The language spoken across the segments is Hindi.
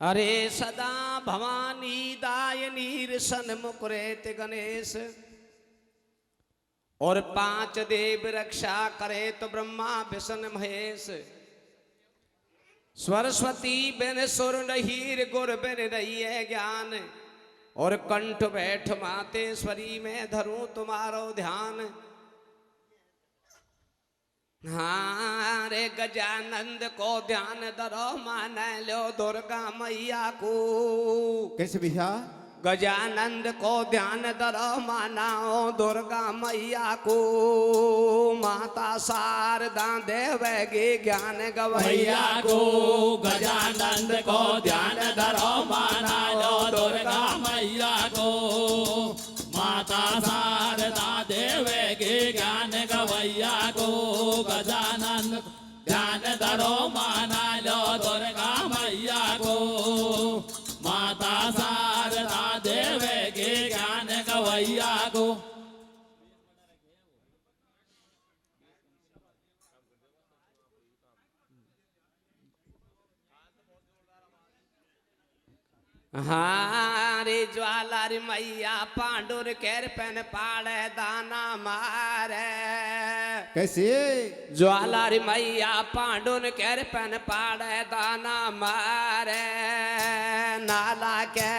अरे सदा भवानी दायनी सन्मुख रहते गणेश और पांच देव रक्षा करे तो ब्रह्मा विष्णु महेश। सरस्वती बिन सुर नहीं गुर बिन नहीं है ज्ञान और कंठ बैठ मातेश्वरी में धरूं तुम्हारो ध्यान। हाँ रे गजानंद को ध्यान धरो मान लो दुर्गा मैया को। कैसे भैया? गजानंद को ध्यान धरो मानाओ दुर्गा मैया को। माता शारदा देवगी ज्ञान गवैया को। गजानंद को ध्यान धरो माना लो दुर्गा मैया को। माता शारदा देवगी ज्ञान गवैया को। गजानंद ध्यान धरो माना लो दुर्गा मैया को। माता शारदा देवगी ज्ञान गवैया को। हाँ रे ज्वाला रे मैया पांडुर केर पेन पाड़े दाना मारे। कैसे? ज्वाला रे मैया पांडुर केर पेन पाड़े दाना मारे। नाला के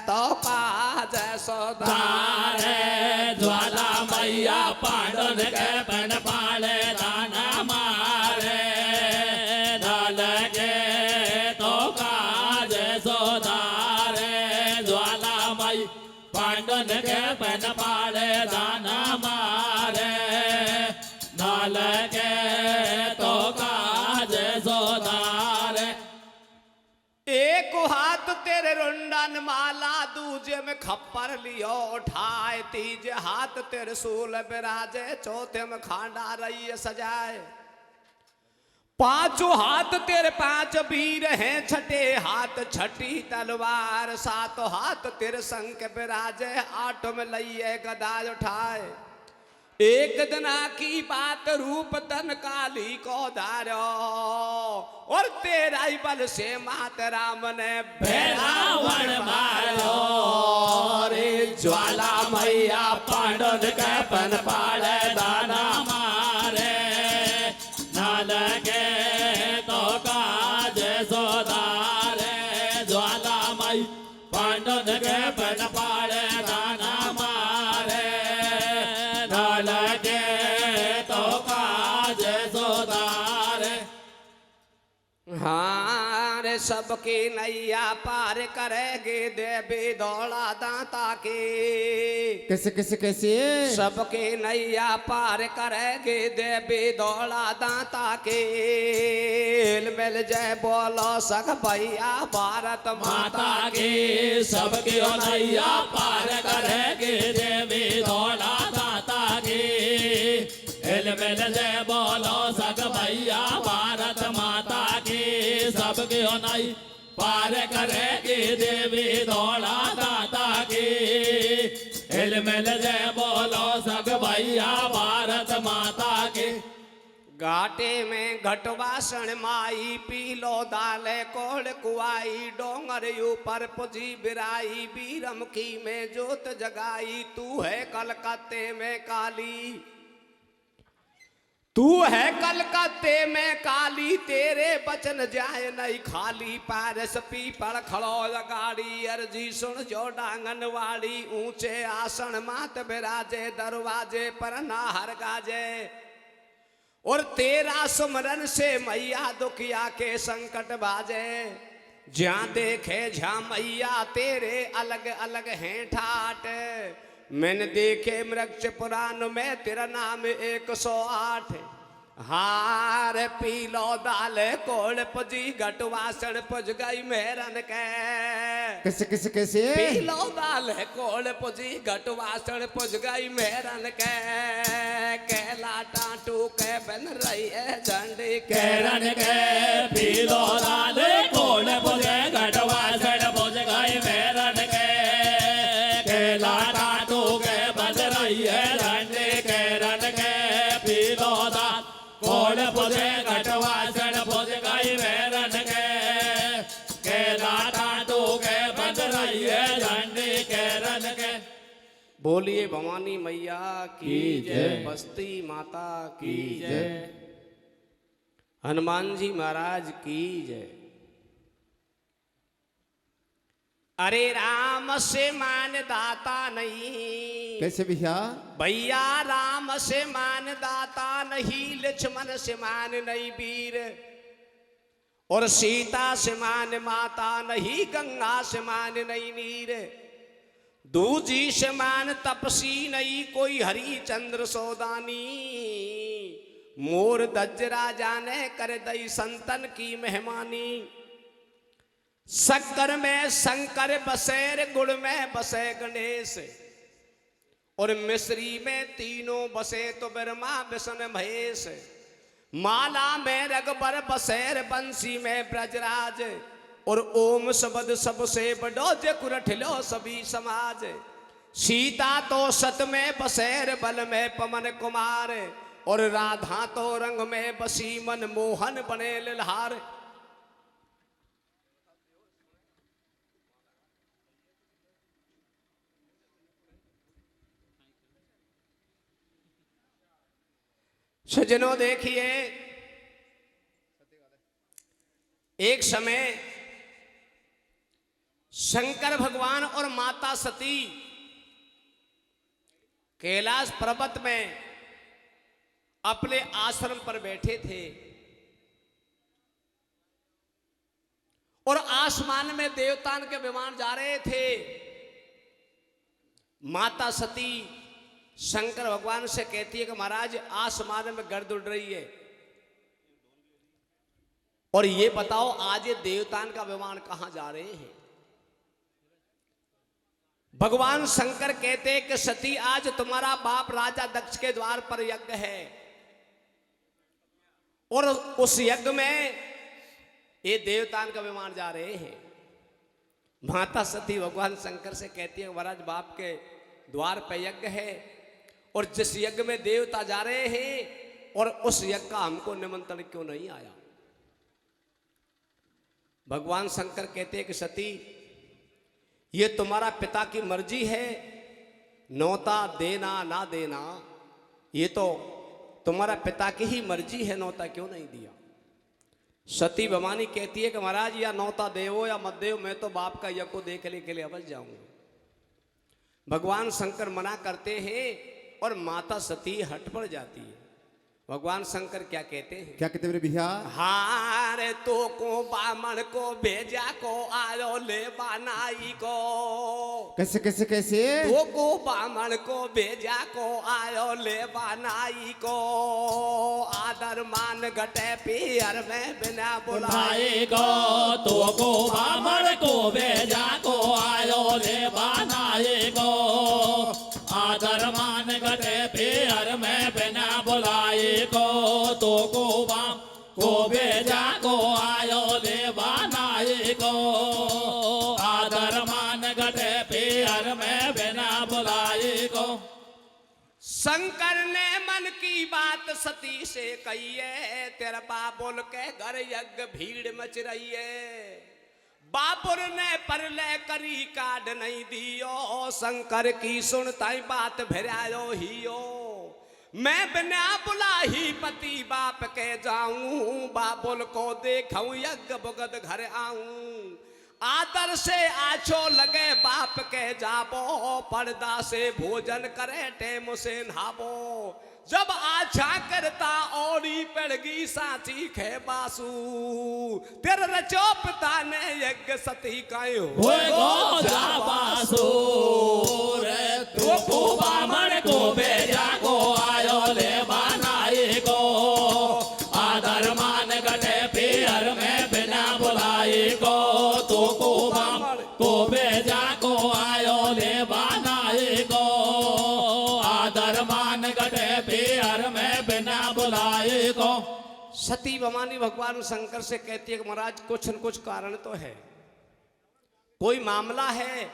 तो काज सोधारे। ज्वाला मैया पांडुर के पेन पाड़े दाना मारे। नाल के तो काज सोधारे। ज्वाला मई पांडुन के पेन पाड़े दाना मारे। नाल के तो काज सोधारे। एक हाथ तेरे रुंडन माला दूजे में खप्पर लियो उठाए। तीजे हाथ तेरे सूल बिराजे चौथे में खांडा रही सजाए। पांचों हाथ तेरे पांच वीर हैं छठे हाथ छठी तलवार। सातों हाथ तेरे संग बिराजे आठों में लइए गदा उठाए। एक दिना की बात रूप तन काली को धारो और तेरा ही बल से मात राम ने रावण मारो। रे ज्वाला मैया पांडुन के पेन पाड़े दाना मारे। नाल के तो काज सोधारे। ज्वाला मई पांडुन के पेन पाड़े दाना मारे। नाल के तो काज सोधारे। हाँ रे सबकी नैया पार करेगी देवी दौड़ा दाता की। कैसे कैसे कैसे? सबकी नैया पार करेगी देवी दौड़ा दाता की। मिल जय बोलो सग भैया भारत माता की। सबकी नैया पार करेगी देवी दौड़ा दाता की। हिल मिल जय बोलो सग भैया भारत माता की। सबकी नई पार करेगी देवी दौड़ा दाता की। हिल मिल जय बोलो सग भैया भारत माता की। घाटे में घटवासन माई पीलो दाले कोड़ कुआई। डोंगर ऊपर पुजी बिराई बीरमखी में जोत जगाई। तू है कलकत्ते में काली। तू है कलकत्ते में काली तेरे बचन जाए नहीं खाली। पारस पीपल खड़ो गाड़ी अर्जी सुन जो डांगन वाली। ऊंचे आसन मात बिराजे दरवाजे पर नाहर गाजे। और तेरा सुमरन से मैया दुखिया के संकट बाजे। जहाँ देखे जहाँ मैया तेरे अलग अलग हैं ठाट। मैंने देखे मृक्ष पुराण में तेरा नाम 108। हार पीलो दाल कोड़ पुजी घटवासन पुज गई मेरन के। कैसे कैसे कैसे? पीलो दाल कोड़ पुजी घटवासन पुज गई मेरन के। केला टाटू के बन रही है झंडी केरन के। पीलो दाल कोड़ पुजे घटवासन पुज गई मेरन के। केला टाटू के बन रही है झंडी केरन के। पीलो दाल कोड़ पुजे घटवासन पुज गई मेरन के। केला बोलिए भवानी मैया की की जय, जय। बस्ती माता की की जय, जय। हनुमान जी महाराज की जय। अरे राम से मान दाता नहीं, कैसे भैया भैया राम से मान दाता नहीं, लक्ष्मण से मान नहीं वीर, और सीता से मान माता नहीं, गंगा से मान नहीं नीर, दूजी से मान तपसी नहीं, कोई हरिचंद्र सौदानी, मोर दजरा जाने कर दई संतन की मेहमानी, शक्कर में शंकर बसे, गुड़ में बसे गणेश, और मिश्री में तीनों बसे तो ब्रह्मा विष्णु महेश, माला में रगबर बसेर, बंसी में ब्रजराज, और ओम शब्द सबसे बड़ो जे कुरठिलो सभी समाज, सीता तो सत में बसेर, बल में पवन कुमार, और राधा तो रंग में बसी, मन मोहन बने ललहार। सज्जनों देखिए, एक समय शंकर भगवान और माता सती कैलाश पर्वत में अपने आश्रम पर बैठे थे, और आसमान में देवताओं के विमान जा रहे थे। माता सती शंकर भगवान से कहती है कि महाराज आसमान में गर्द उड़ रही है, और ये बताओ आज ये देवताओं का विमान कहां जा रहे हैं। भगवान शंकर कहते हैं कि सती आज तुम्हारा बाप राजा दक्ष के द्वार पर यज्ञ है, और उस यज्ञ में ये देवताओं का विमान जा रहे हैं। माता सती भगवान शंकर से कहती है महाराज बाप के द्वार पर यज्ञ है, और जिस यज्ञ में देवता जा रहे हैं, और उस यज्ञ का हमको निमंत्रण क्यों नहीं आया। भगवान शंकर कहते हैं कि सती ये तुम्हारा पिता की मर्जी है, नौता देना ना देना ये तो तुम्हारा पिता की ही मर्जी है, नौता क्यों नहीं दिया। सती भवानी कहती है कि महाराज या नौता देवो या मत देवो, मैं तो बाप का यज्ञ को देखने के लिए अवश्य जाऊंगा। भगवान शंकर मना करते हैं, और माता सती हट पड़ जाती है। भगवान शंकर क्या कहते हैं, क्या कहते मेरे भैया हारे तो को बामण को भेजा को आयो ले बनाई को, कैसे कैसे कैसे तो को बामण को भेजा को आयो ले बनाई को, आदर मान घटे पियर में बिना बुलाए बुलाए गो, तो को बामण को भेजा को आयो ले बनाए गो, आदर मान घटे पियर में बिना बुलाए को, तो को बाम को भेजा को आयो ले बनाए को, आदर मान घटे पियर में बिना बुलाए को। शंकर ने मन की बात सती से कही है, तेरा बाबुल के घर यज्ञ भीड़ मच रही है, बापुर ने परले करी काट नहीं दियो, शंकर की सुनताई बात भरायो हियो, मैं बिना बुला ही पति बाप के जाऊं, बाबुल को देखूं यज्ञ भुगत घर आऊं, आदर से आछो लगे बाप के जाबो, पर्दा से भोजन करे टेम से नहाबो, जब आछा करता औरी पड़गी साची खे बासु, तेरे रचो पिता ने यज्ञ सती कायो होए गो जाबासो रे, तो को बामण को भेजा को आयो ले बनाए को, आदर मान घटे पियर में बिना बुलाए को, तो को बामण को भेजा को आयो ले बनाए को, आदर मान घटे पियर में बिना बुलाए को। सती भवानी भगवान शंकर से कहती है कि महाराज कुछ न कुछ कारण तो है, कोई मामला है,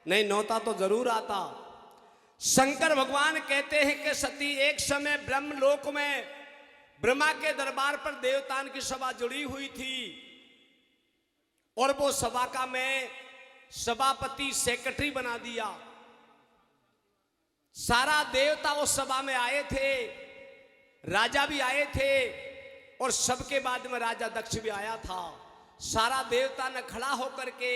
नहीं नौता तो जरूर आता। शंकर भगवान कहते हैं कि सती एक समय ब्रह्मलोक में ब्रह्मा के दरबार पर देवताओं की सभा जुड़ी हुई थी, और वो सभा का मैं सभापति सेक्रेटरी बना दिया। सारा देवता उस सभा में आए थे, राजा भी आए थे और सबके बाद में राजा दक्ष भी आया था। सारा देवता ने खड़ा होकर के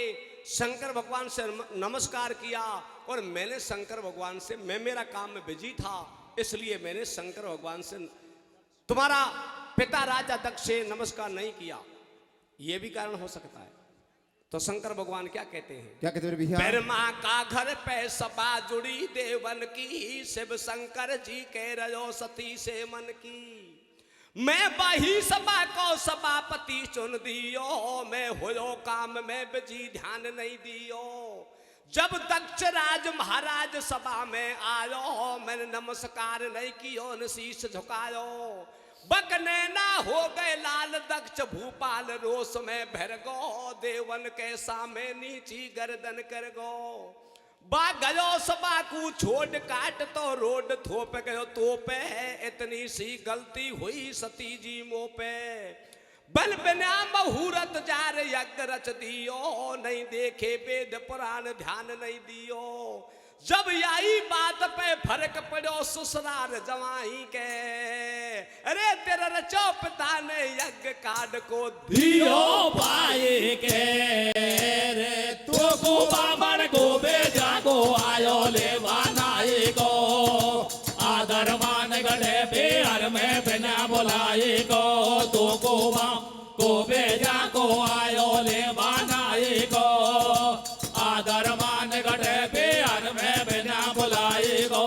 शंकर भगवान से नमस्कार किया और मैंने शंकर भगवान से, मैं मेरा काम में बिजी था इसलिए मैंने शंकर भगवान से तुम्हारा पिता राजा दक्ष से नमस्कार नहीं किया, यह भी कारण हो सकता है। तो शंकर भगवान क्या कहते हैं? क्या कहते हैं भैया? ब्रह्मा का घर पे सभा जुड़ी देवन की, शिव शंकर जी कह रहो सती से मन की। मैं बाही सभा को सभापति चुन दियो, मैं होयो काम में बिजी ध्यान नहीं दियो। जब दक्ष राज महाराज सभा में आयो, मैंने नमस्कार नहीं कियो न शीश झुकायो। बकने ना हो गए लाल दक्ष भूपाल रोष में भर गो, देवन के सामे नीची गर्दन कर गो। बा गयो सभा को छोड़ काट तो रोड थोप गयो तो पे, इतनी सी गलती हुई सती जी मो पे। बल बिना मुहूर्त जार यज्ञ रच दियो, नहीं देखे वेद पुराण ध्यान नहीं दियो। जब आई बात पे फर्क पड़ो ससुराल जवाई के, अरे तेरा रचो पिता ने यज्ञ काट को दियो पाए के रे, तो को बामण को बेजा को आयो ले बनाए को। आदर मान गढ़े बेहर में बिना बुलाए को, तो को बाम को बेजा को आयो ले बनाए को। आदर मान गढ़े बेहर में बिना बुलाए को।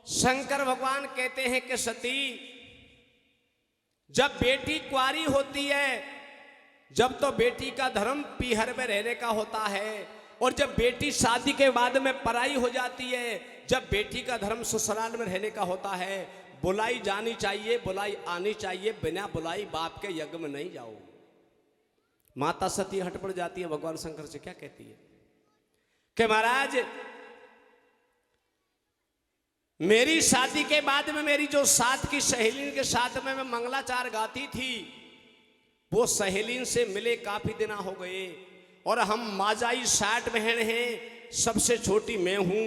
शंकर भगवान कहते हैं कि सती, जब बेटी कुंवारी होती है, जब तो बेटी का धर्म पीहर में रहने का होता है, और जब बेटी शादी के बाद में पराई हो जाती है, जब बेटी का धर्म ससुराल में रहने का होता है, बुलाई जानी चाहिए, बुलाई आनी चाहिए, बिना बुलाई बाप के यज्ञ में नहीं जाओ। माता सती हट पड़ जाती है, भगवान शंकर से क्या कहती है कि महाराज मेरी शादी के बाद में मेरी जो साथ की सहेलीन के साथ में मैं मंगलाचार गाती थी, वो सहेलीन से मिले काफी दिन हो गए, और हम माजाई 60 बहन हैं, सबसे छोटी मैं हूं,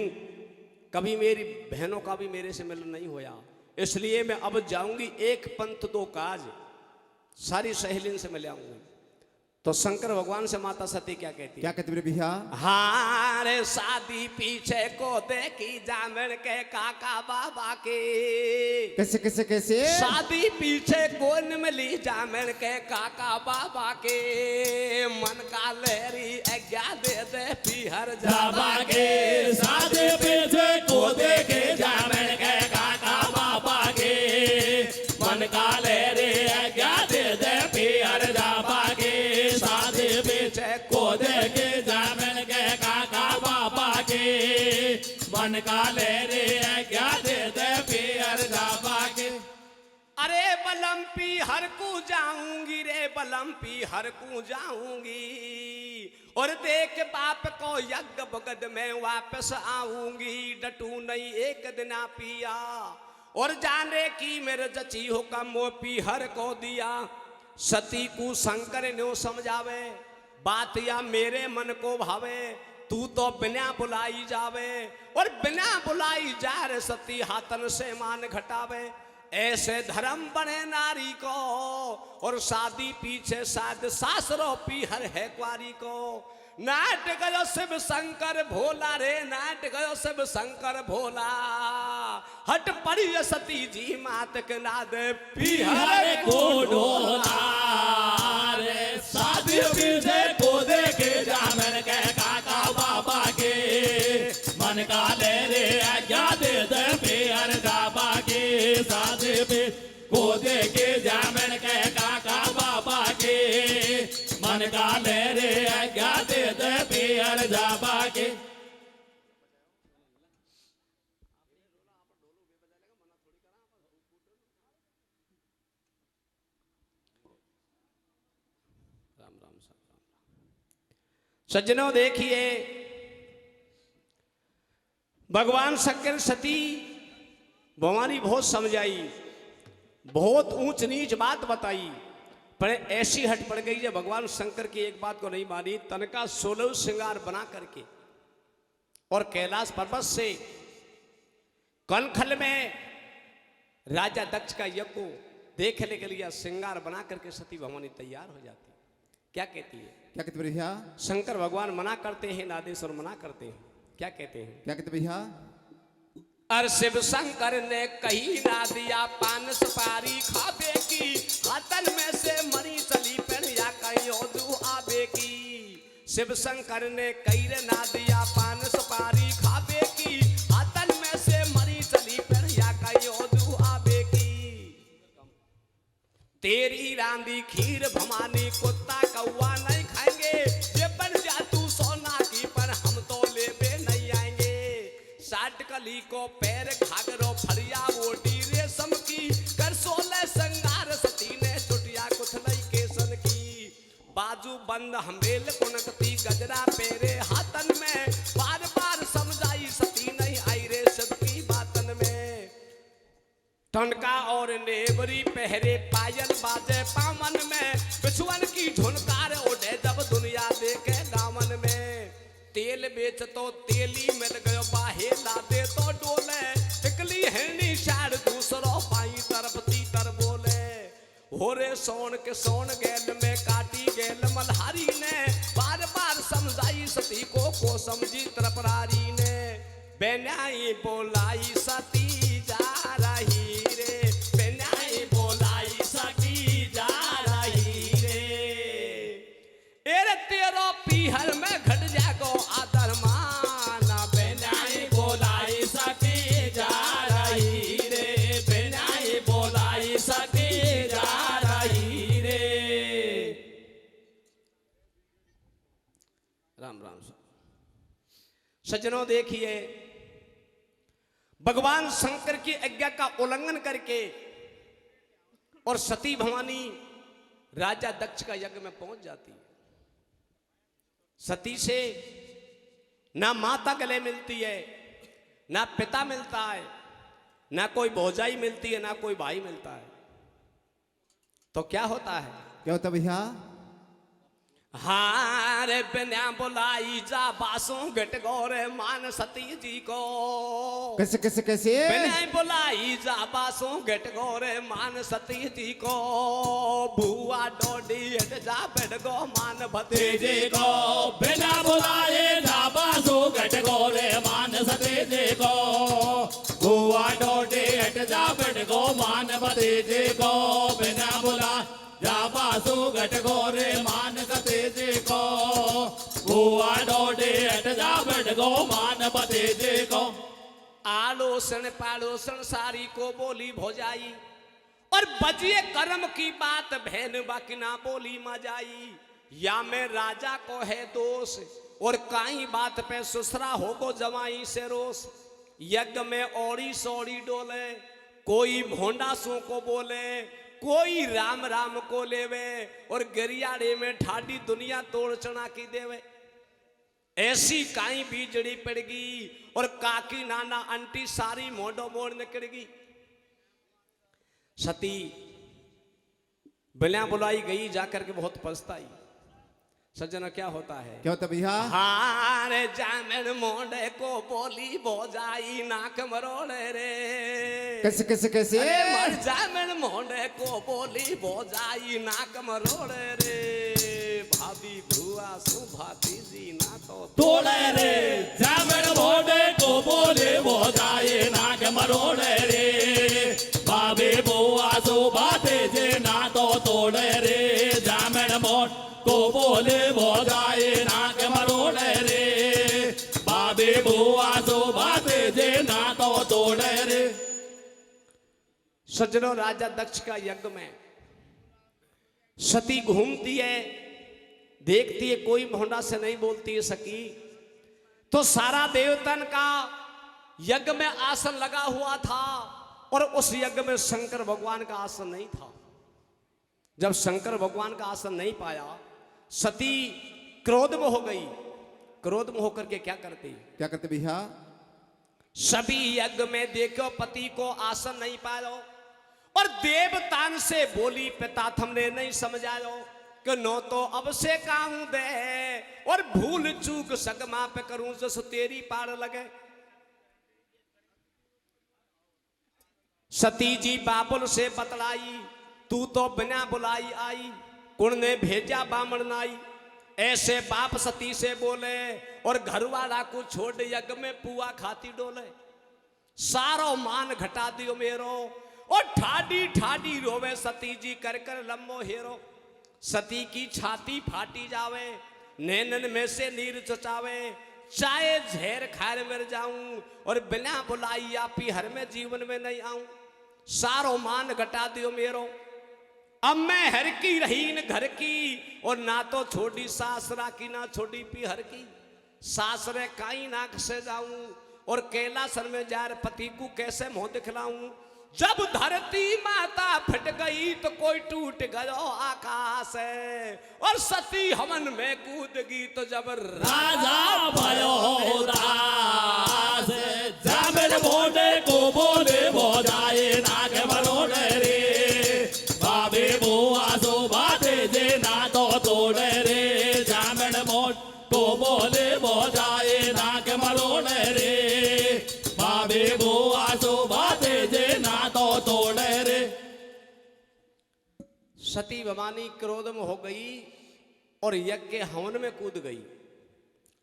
कभी मेरी बहनों का भी मेरे से मिलन नहीं होया, इसलिए मैं अब जाऊंगी एक पंथ दो काज, सारी सहेलीन से मिल आऊंगी। तो शंकर भगवान से माता सती क्या कहती है? क्या कहते हैं भैया? हाँ रे शादी पीछे को देखी जामन के काका बाबा के। कैसे कैसे कैसे? शादी पीछे कौन मिली जामन के काका बाबा के। मन का लहरी आज्ञा दे दे पीहर जाबा के। शादी पीछे को देखे जामन के काका बाबा के। मन का लहरी आज्ञा दे दे पीहर जाबा के। शादी पीछे को देखे जामन के काका बाबा के। मन का लहरी आज्ञा दे दे पीहर जाबा के। अरे बलम पीहर को जाऊंगी रे, बलम पीहर को जाऊंगी, और देख बाप को यज्ञ भगत में वापस आऊंगी। डटू नहीं एक दिन पिया, और जाने की मेरे जची हुक्म वो पीहर को दिया। सती को शंकर ने समझावे बात या मेरे मन को भावे, तू तो बिना बुलाई जावे, और बिना बुलाई जा रे सती हाथन से मान घटावे। ऐसे धर्म बने नारी को, और शादी पीछे शायद सासरो पीहर है कुआरी को। नाट गयो शिव शंकर भोला रे, नाट गयो शिव शंकर भोला। हट पड़ी सती जी मात के नाद पीहर को डोला रे। शादी पीछे को देखे जामन के काका बाबा के। मन का ले रे आज्ञा दे दे पीहर जाबा के। शादी पे को देखे जामन के काका बाबा के। मन का ले रे आज्ञा दे दे पीहर जाबा के। सज्जनों देखिए, भगवान शंकर सती भवानी बहुत समझाई, बहुत ऊंच नीच बात बताई, पर ऐसी हट पड़ गई जब भगवान शंकर की एक बात को नहीं मानी। तन का 16 श्रृंगार बना करके और कैलाश पर्वत से कनखल में राजा दक्ष का यज्ञ को देखने के लिए श्रृंगार बना करके सती भवानी तैयार हो जाती। क्या कहती है? क्या कहते भैया? शंकर भगवान मना करते हैं, नादेश्वर मना करते हैं। क्या कहते हैं? क्या कहते भैया? अर शिव शंकर ने कही ना दिया पान सुपारी खाबे की, हाथन में से मरी चली पेड़िया कहीं ओजू आबे की। शिव शंकर ने कही ना दिया पान सुपारी खाबे की, हाथन में से मरी चली पेड़िया कहीं ओजू आबे की। तेरी रांदी खीर भवानी कुत्ता कौआ नहीं खाएंगे, ये बन जा तू सोना की पर हम तो लेबे नहीं आएंगे। साठ कली को पैर घाघरो फरिया वोटी रेशम की, कर 16 संगार सती ने चुटिया कुथलई केसन की। बाजू बंद हमेल कुनकती गजरा पेरे हाथन में, बार बार समझाई सती नहीं आई रे सबकी बातन में। टनका और नेवरी पहरे पायल बाजे पामन में, बिछुअन की झुनकार उड़े जब दुनिया देखे दामन में। तेल बेच तो तेली मिल गयो बाहे लादे तो डोले, टिकली हिरनी शार दूसरो पाई तरफती तर बोले। होरे सोन के सोन गैल में काटी गैल मल्हारी ने, बार बार समझाई सती को समझी तरफरारी ने। बेन्याई बोलाई सती जा रही रे, बेन्याई बोलाई सती जा रही रे। एरे तेरो पीहर में घट जागो आदर माना, बेन्याई बोलाई सती जा रही रे, बेन्याई बोलाई सती जा रही रे। राम राम सज्जनों, देखिए भगवान शंकर की आज्ञा का उल्लंघन करके और सती भवानी राजा दक्ष का यज्ञ में पहुंच जाती है। सती से ना माता गले मिलती है, ना पिता मिलता है, ना कोई भौजाई मिलती है, ना कोई भाई मिलता है। तो क्या होता है? क्या होता भैया? हारे बिना बुलाई जा बासों गट गौरे मान सती जी को। कैसे कैसे कैसे? बिना बुलाई जा बासों गट गौरे मान सती जी को। बुआ डोडी हट जा बैठ गो मान भतीजे को। बिना बुलाए जा बासों गट गौरे मान सतीजे को। बुआ डोडी हट जा बैठ गो मान भतीजे को। बिना बुला जा बासु गट गोरे मान सतेजे को। बुआ डोडे हट जा बैठ गो मान भतीजे को। आलोसन पालोसन सारी को बोली भौजाई, और बजिए कर्म की बात बहन बाकी ना बोली मजाई। या में राजा को है दोष, और काई बात पे सुसरा होगो जवाई से रोष। यज्ञ में औड़ी सौड़ी डोले, कोई भोंडा सो को बोले, कोई राम राम को लेवे, और गरियाड़े में ठाडी दुनिया तोड़ चना की देवे। ऐसी काई बीजड़ी पड़गी, और काकी नाना अंटी सारी मोडो मोड़ निकड़गी। सती बिना बुलाई गई, जाकर के बहुत पछताई। सज्जन, क्या होता है? क्या होता भैया? हारे जामन मोड़े को बोली भौजाई नाक मरोड़े रे। कैसे कैसे कैसे? अरे मर जामन मोड़े को बोली भौजाई नाक मरोड़े रे। भाभी भुआ सुभाती जी ना तो तोड़े रे। जामन मोड़े को बोले भौजाई नाक मरोड़े रे। भाभी बुआ सुभाती जी ना तो तोड़े रे। जामन मोड़ को बोले भौजाई नाक मरोड़े रे। भाभी बुआ सुभाती जी ना तो तोड़े रे। सज्जनों, राजा दक्ष का यज्ञ में सती घूमती है, देखती है, कोई भोंडा से नहीं बोलती है सकी। तो सारा देवतन का यज्ञ में आसन लगा हुआ था, और उस यज्ञ में शंकर भगवान का आसन नहीं था। जब शंकर भगवान का आसन नहीं पाया, सती क्रोध में हो गई। क्रोध में होकर के क्या करती? क्या करते भैया? सभी यज्ञ में देखो पति को आसन नहीं पायो, और देवतान से बोली पिता तुमने नहीं समझायो कि नो तो अब से काम दे, और भूल चूक सगमा पे करूं जस तेरी पार लगे। सती जी बाबुल से बतलाई, तू तो बिना बुलाई आई, कुण ने भेजा बामण नाई। ऐसे बाप सती से बोले और घर वाला को छोड़ यज्ञ में पुआ खाती डोले। सारो मान घटा दियो मेरो और ठाडी ठाडी रोवे सती जी कर कर लम्बो हेरो। सती की छाती फाटी जावे, नैनन में से नीर चुचावे, चाहे झेर खार मर जाऊं और बिना बुलाई आपी हर में जीवन में नहीं आऊं। सारो मान घटा दियो मेरो, अब मैं हर की रही न घर की और ना तो छोड़ी सासरा की ना छोड़ी पी हर की। सासरे काई नाक से जाऊं और कैलासन में जार पति को कैसे मुंह दिखलाऊं। जब धरती माता फट गई तो कोई टूट गयो आकाश है और सती हमन में कूद गई तो जब राजा भयो दास। जामिन मोने को बोले बोजाए नाग मरोड़े रे, बाबे बुआ सो बाते जे ना तो तोड़े रे। जामिन मोन को बोले बोजाए नाग मरोड़े रे, बाबे बुआ सो बाते जे ना तो तोड़े रे। सती भवानी क्रोध में हो गई और यज्ञ के हवन में कूद गई।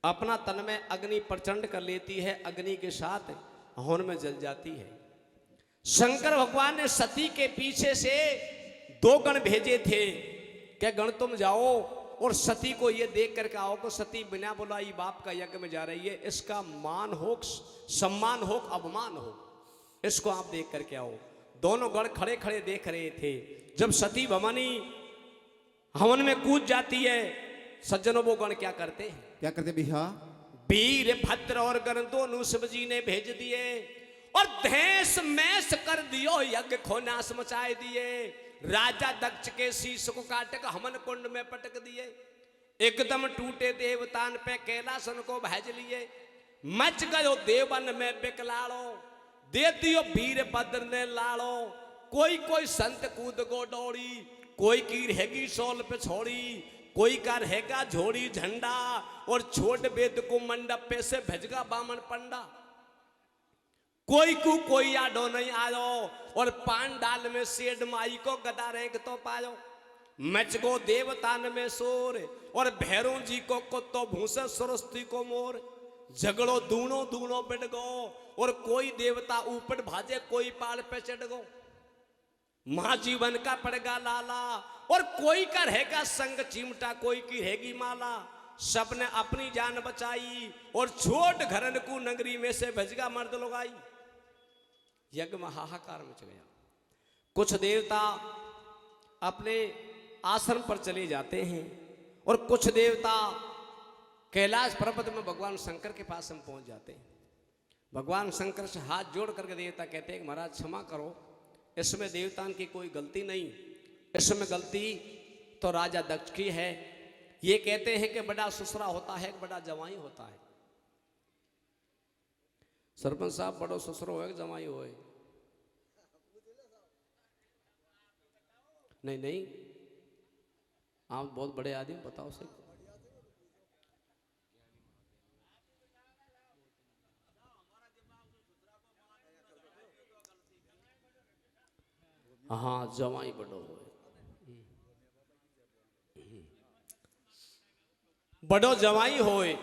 अपना तन में अग्नि प्रचंड कर लेती है, अग्नि के साथ हवन में जल जाती है। शंकर भगवान ने सती के पीछे से 2 गण भेजे थे कि गण तुम जाओ और सती को ये देख करके आओ कि सती बिना बुलाई बाप का यज्ञ में जा रही है, इसका मान हो, सम्मान हो, अपमान हो, इसको आप देख करके आओ। दोनों गण खड़े खड़े देख रहे थे। जब सती भवानी हवन में कूद जाती है, सज्जनों वो गण क्या करते हैं? क्या करते भैया? वीर भद्र और गण दोनों शिव जी ने भेज दिए और धैंस मैस कर दियो, यज्ञ को नाश मचाए दिए। राजा दक्ष के शीश को काट कर हवन कुंड में पटक दिए। एकदम टूटे देवतान पे कैलासन को भेज लिए। मच गयो देवन में बिकलाड़ो, दे दियो वीर भद्र ने लाड़ो। कोई कोई संत कूद गो दौड़ी, कोई की रहेगी सोल पे छोड़ी, कोई का रहेगा झोड़ी झंडा और छोट वेद को मंडप पे से भेजगा बामन पंडा। कोई को कोई आडो नहीं आयो और पान डाल में सेड माई को गदा रेंग तो पायो। मच गो देवतान में सोर और भैरों जी को कुत्तो भूसे सरस्वती को मोर। झगड़ो दूनो दूनो बिड़ गो और कोई देवता ऊपर भाजे, कोई पाल पे चढ़ गो। महाजीवन का पड़गा लाला और कोई का रहेगा संग चिमटा, कोई की रहेगी माला। सबने अपनी जान बचाई और छोट घरन को नगरी में से भेजगा मर्द लगाई। यज्ञ में हाहाकार मच गया। कुछ देवता अपने आश्रम पर चले जाते हैं और कुछ देवता कैलाश पर्वत में भगवान शंकर के पास हम पहुंच जाते हैं। भगवान शंकर से हाथ जोड़ करके देवता कहते हैं कि महाराज क्षमा करो, इसमें देवताओं की कोई गलती नहीं, इसमें गलती तो राजा दक्ष की है। ये कहते हैं कि बड़ा ससुरा होता है, बड़ा जवाई होता है। सरपंच साहब बड़ो ससुरो हो जवाई हो? नहीं नहीं, आप बहुत बड़े आदमी, बताओ सही। हाँ, जवाई बड़ो हो, बड़ो जवाई होए,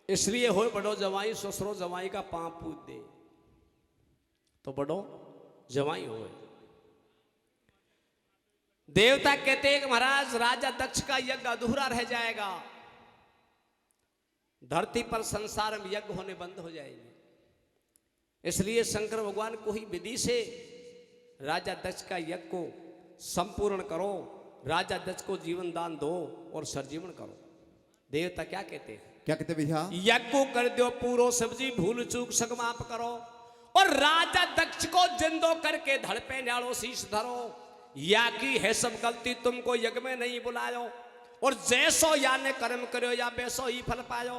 इसलिए हो बड़ो जवाई ससुरो जवाई का पांव पूज दे तो बड़ो जवाई होए। देवता कहते हैं कि महाराज राजा दक्ष का यज्ञ अधूरा रह जाएगा, धरती पर संसार में यज्ञ होने बंद हो जाएंगे। इसलिए शंकर भगवान को ही विधि से राजा दक्ष का यज्ञ को संपूर्ण करो, राजा दक्ष को जीवन दान दो और सरजीवन करो। देवता क्या कहते हैं? क्या कहते भैया? यज्ञ को कर दो पूरो सब्जी, भूल चूक सब माफ करो और राजा दक्ष को जिंदो करके धड़ पे न्याड़ो शीश धरो। या की है सब गलती तुमको यज्ञ में नहीं बुलायो और जैसो या ने कर्म करो या वैसो ही फल पायो।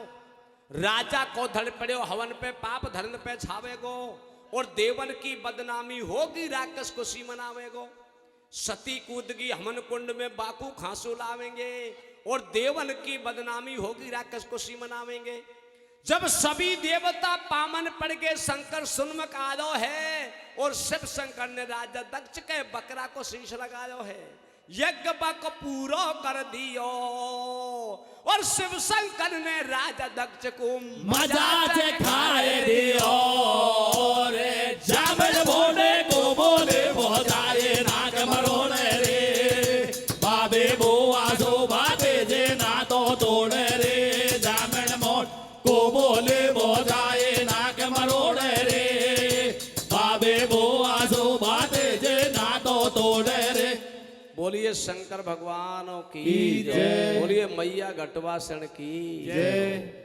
राजा को धड़ पड़ो हवन पे, पाप धर्म पे छावेगो और देवन की बदनामी होगी, राक्षस खुशी मनावेगो। सती कूदगी हवन कुंड में, बाकू खांसू लावेंगे और देवन की बदनामी होगी, राक्षस खुशी मनावेंगे। जब सभी देवता पामन पड़ के शंकर सुनमुख आलो है और शिव शंकर ने राजा दक्ष के बकरा को शीश लगायो है, यज्ञ बक पूरा कर दियो और शिव शंकर ने राजा दक्ष को मजा से खाए दियो रे। जामन बोले को बोले बोझाए नाक मरोड़े रे, बाबे बुआ सो बाबे जे ना तो तोड़े रे। जामन मोड़ को बोले बोझाए नाक मरोड़े रे, बाबे बुआ सो बाबे जे ना तो तोड़े रे। बोलिए शंकर भगवानों की जय। बोलिए मैया घटवासन की जय।